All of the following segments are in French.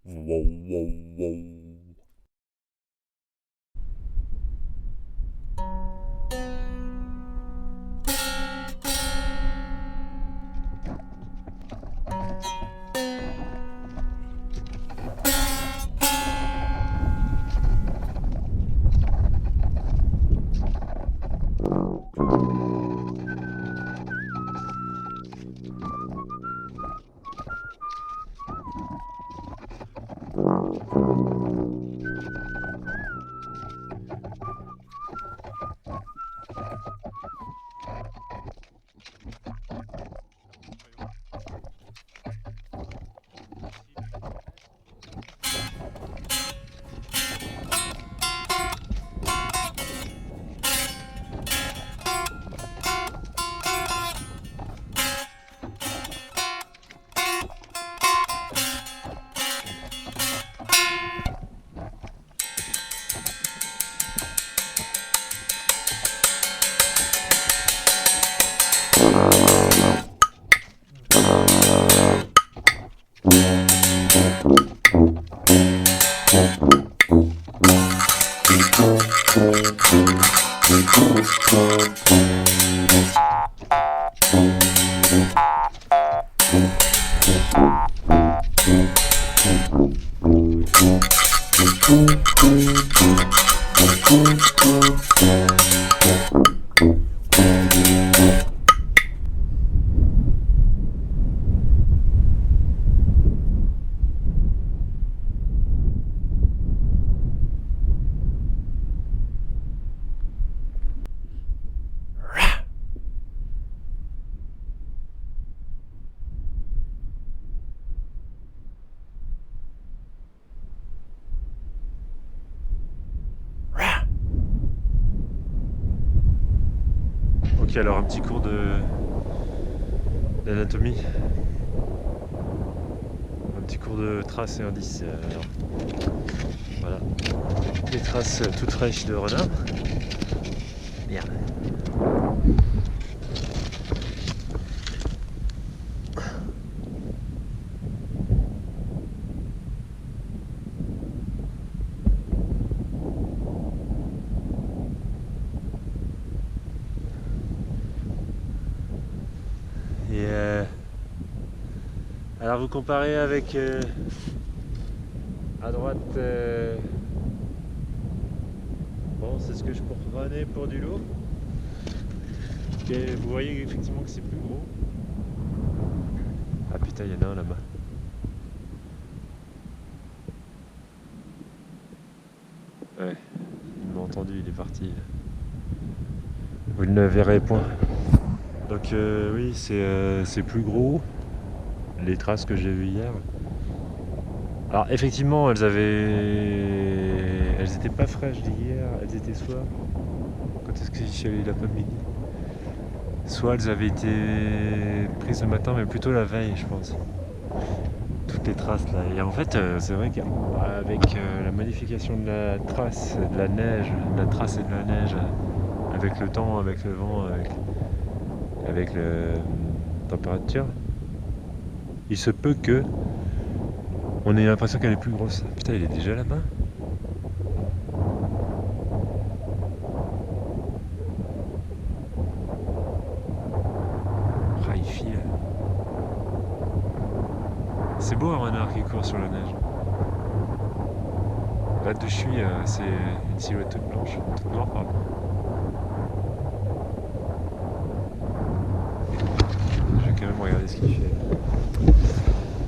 Wow, wow, wow. Ok, alors un petit cours d'anatomie. Un petit cours de traces et indices. Voilà. Les traces toutes fraîches de renard. Merde. Et alors vous comparez avec à droite, bon c'est ce que je prenais pour du lourd. Et vous voyez effectivement que c'est plus gros. Ah putain, il y en a un là-bas. Ouais, il m'a entendu, il est parti. Vous ne le verrez point. Donc oui, c'est plus gros. Les traces que j'ai vues hier. Alors effectivement, elles étaient pas fraîches d'hier. Elles étaient soit, quand est-ce que j'y suis allé l'après-midi, soit elles avaient été prises le matin, mais plutôt la veille, je pense. Toutes les traces là. Et en fait, c'est vrai qu'avec la modification de la trace, de la neige, de la trace et de la neige, avec le temps, avec le vent, avec la température, il se peut que on ait l'impression qu'elle est plus grosse. Putain, il est déjà là-bas. Ah, il file. C'est beau un renard qui court sur la neige. Là d'où je suis, c'est une silhouette toute blanche, toute noire, pardon. Je vais quand même regarder ce qu'il fait.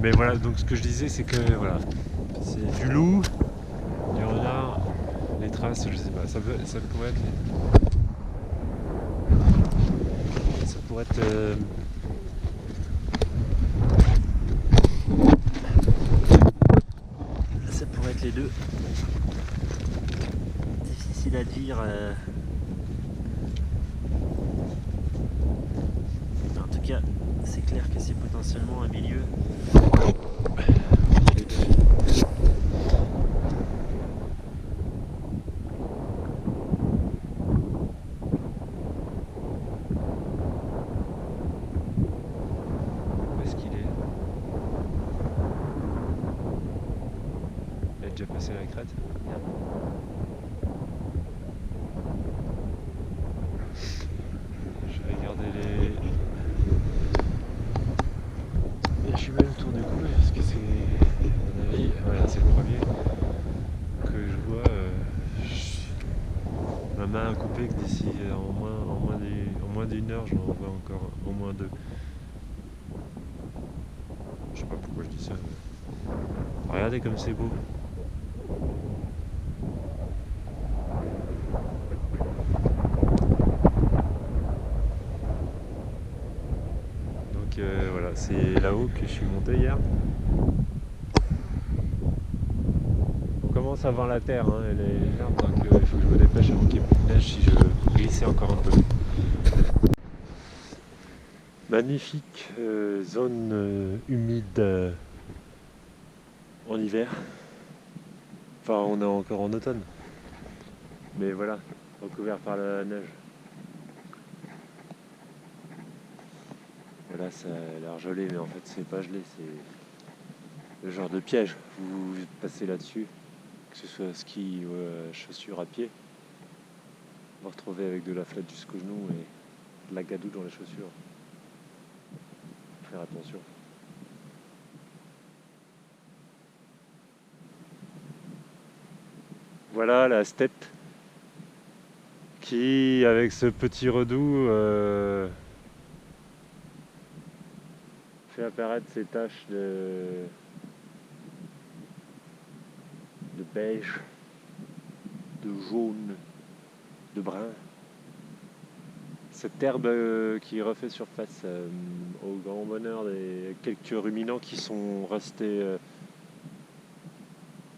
Mais voilà, donc ce que je disais, c'est que voilà, c'est du loup, du renard, les traces, je sais pas, ça pourrait être, ça pourrait être, ça pourrait être les deux. Difficile à dire. En tout cas, c'est clair que c'est potentiellement un milieu. Où est-ce qu'il est? déjà passé la crête. Merde. Je vais regarder les... Et je suis même tour du cou parce que c'est, à mon avis, voilà, c'est le premier que je vois. Ma main a coupé que d'ici en moins d'une heure, je m'en vois encore au moins deux. Je sais pas pourquoi je dis ça. Mais... Regardez comme c'est beau. Donc voilà, c'est là-haut que je suis monté hier. On commence à voir la terre, hein, elle est légère, donc il faut que je me dépêche avant qu'il y ait plus de neige si je veux glisser encore un peu. Magnifique zone humide en hiver. Enfin, on est encore en automne. Mais voilà, recouvert par la neige. Voilà, ça a l'air gelé, mais en fait, c'est pas gelé, c'est le genre de piège. Vous passez là-dessus, que ce soit ski ou chaussures à pied, vous vous retrouvez avec de la flotte jusqu'au genou et de la gadoue dans les chaussures. Faire attention. Voilà la steppe qui, avec ce petit redout, fait apparaître ces taches de beige, de jaune, de brun. Cette herbe qui refait surface au grand bonheur des quelques ruminants qui sont restés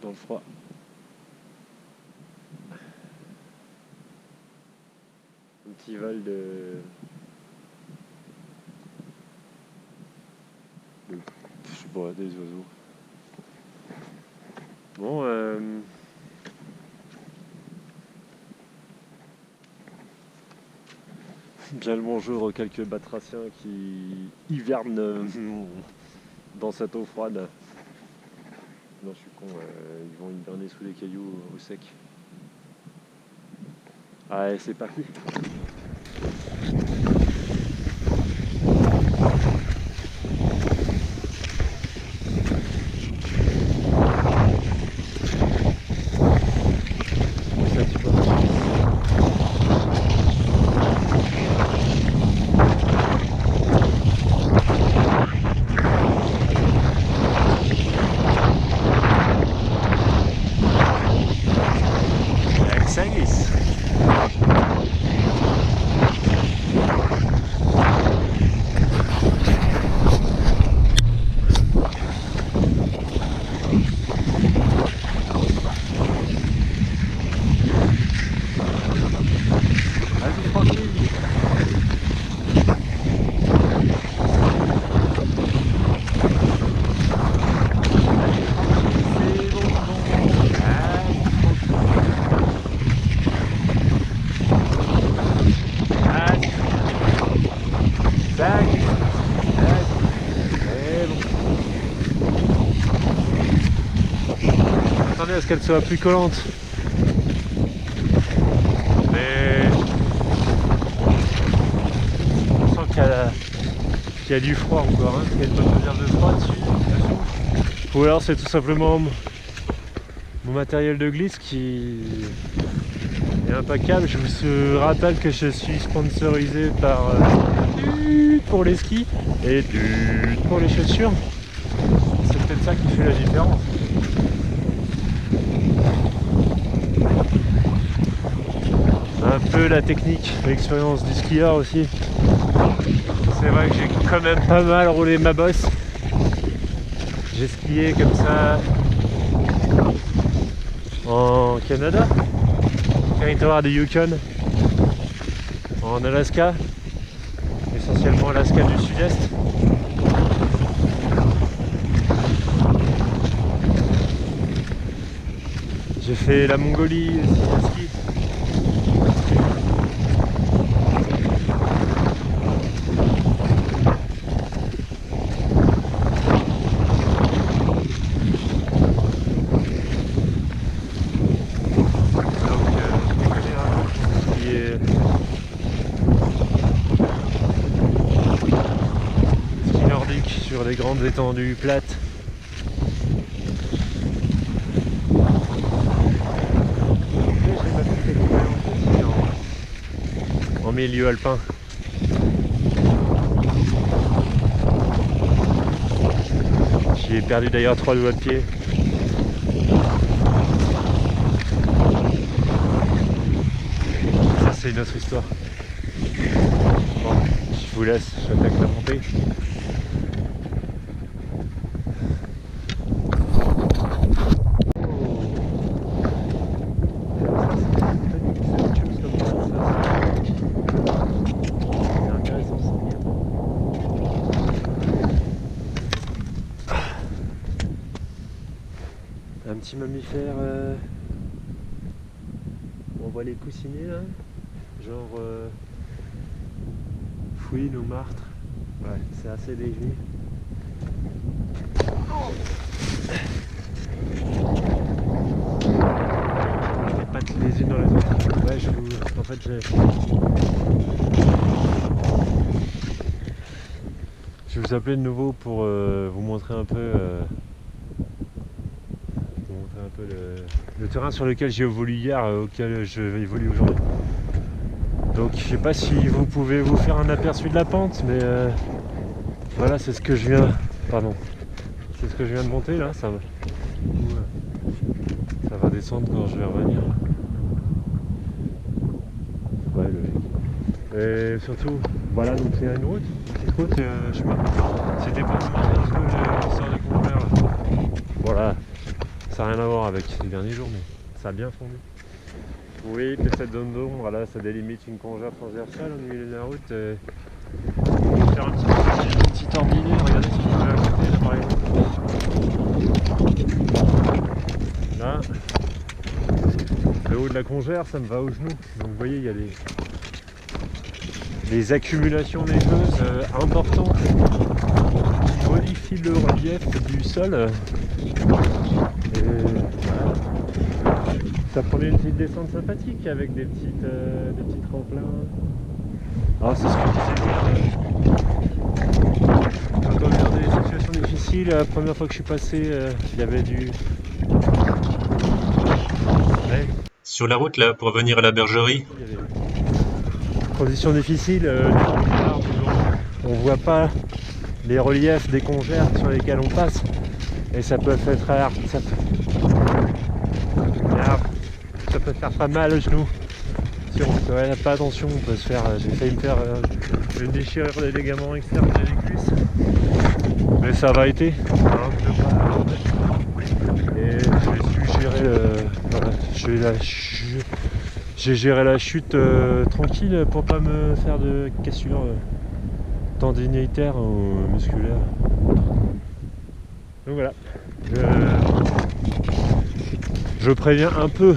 dans le froid. Un petit vol de je sais pas, des oiseaux. Bon, bien le bonjour aux quelques batraciens qui hivernent dans cette eau froide. Non, je suis con, ils vont hiberner sous les cailloux au sec. Allez, c'est parti. Ça glisse. Vas-y, tranquille. Attendez à ce qu'elle soit plus collante. Mais on sent qu'il y a du froid encore, hein. Il y a une bonne mesure de froid dessus. Ou alors c'est tout simplement mon matériel de glisse qui est impeccable. Je vous rappelle que je suis sponsorisé par pour les skis et pour les chaussures. C'est peut-être ça qui fait la différence. Un peu la technique, l'expérience du skieur aussi. C'est vrai que j'ai quand même pas mal roulé ma bosse. J'ai skié comme ça en Canada, territoire du Yukon, en Alaska, essentiellement Alaska du Sud-Est. J'ai fait la Mongolie aussi en ski. grandes étendues plates. J'ai ma petite expérience aussi en milieu alpin. J'ai perdu d'ailleurs 3 doigts de pied. Ça c'est une autre histoire. Bon, je vous laisse, j'attaque la montée. Un petit mammifère, on voit les coussinets là, genre fouine ou martre, ouais, c'est assez léger. Les pattes les unes dans les autres, ouais, en fait je vais vous appeler de nouveau pour vous montrer un peu le terrain sur lequel j'ai évolué hier, auquel je vais évoluer aujourd'hui. Donc je sais pas si vous pouvez vous faire un aperçu de la pente, mais voilà, c'est ce que je viens. Pardon. C'est ce que je viens de monter là, ça va descendre quand je vais revenir. Ouais, logique. Et surtout, voilà, donc c'est une route, une petite route, chemin. C'était pour vous montrer un peu l'histoire des contrôleurs là. Voilà. Ça n'a rien à voir avec les derniers jours, mais ça a bien fondu. Oui, que cette zone d'ombre, voilà, ça délimite une congère transversale au milieu de la route. On va faire un petit ordinaire, regardez si vous voulez à côté, là par exemple. Là, le haut de la congère, ça me va au genou. Donc vous voyez, il y a des accumulations neigeuses importantes qui modifient le relief du sol. Et voilà. Ça prenait une petite descente sympathique avec des petites tremplins. Ah, c'est ce que je disais. Quand on regarde des situations difficiles, la première fois que je suis passé, il y avait du... Ouais. Sur la route là, pour venir à la bergerie. Conditions difficiles, on voit pas les reliefs des congères sur lesquels on passe. Et ça peut faire ça peut faire pas mal au genou. Si on n'a pas attention, on peut se faire. J'ai failli me faire une déchirure des ligaments externes des cuisses. Mais ça va été. Et j'ai su gérer voilà, j'ai géré la chute tranquille pour pas me faire de cassure tendinitaire ou musculaire. Donc voilà. Je préviens un peu.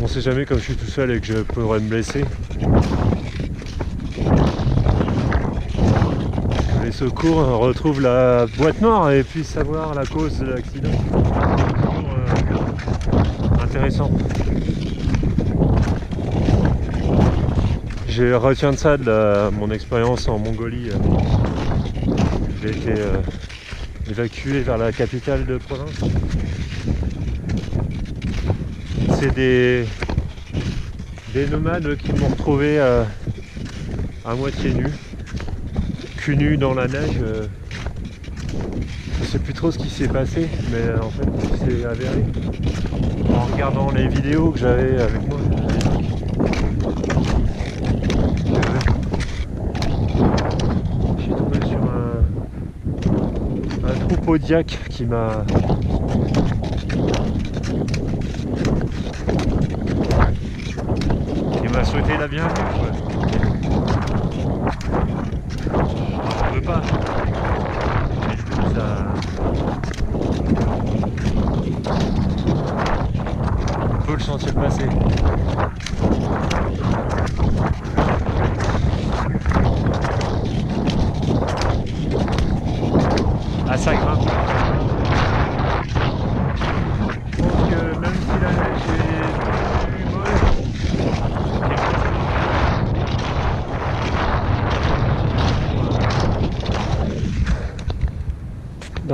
On sait jamais, comme je suis tout seul et que je pourrais me blesser. Les secours retrouvent la boîte noire et puissent savoir la cause de l'accident. Intéressant. Je retiens de ça de mon expérience en Mongolie. J'ai été évacué vers la capitale de province. C'est des nomades qui m'ont retrouvé à moitié nu, cul nu dans la neige. Je sais plus trop ce qui s'est passé, mais en fait c'est avéré. En regardant les vidéos que j'avais avec moi. Je suis tombé sur un troupeau d'yak qui m'a souhaité la bienvenue, quoi. On veut pas. Mais du coup, ça... On peut le sentir passer. Ah, ça grimpe. Je pense que même si la neige est plus molle,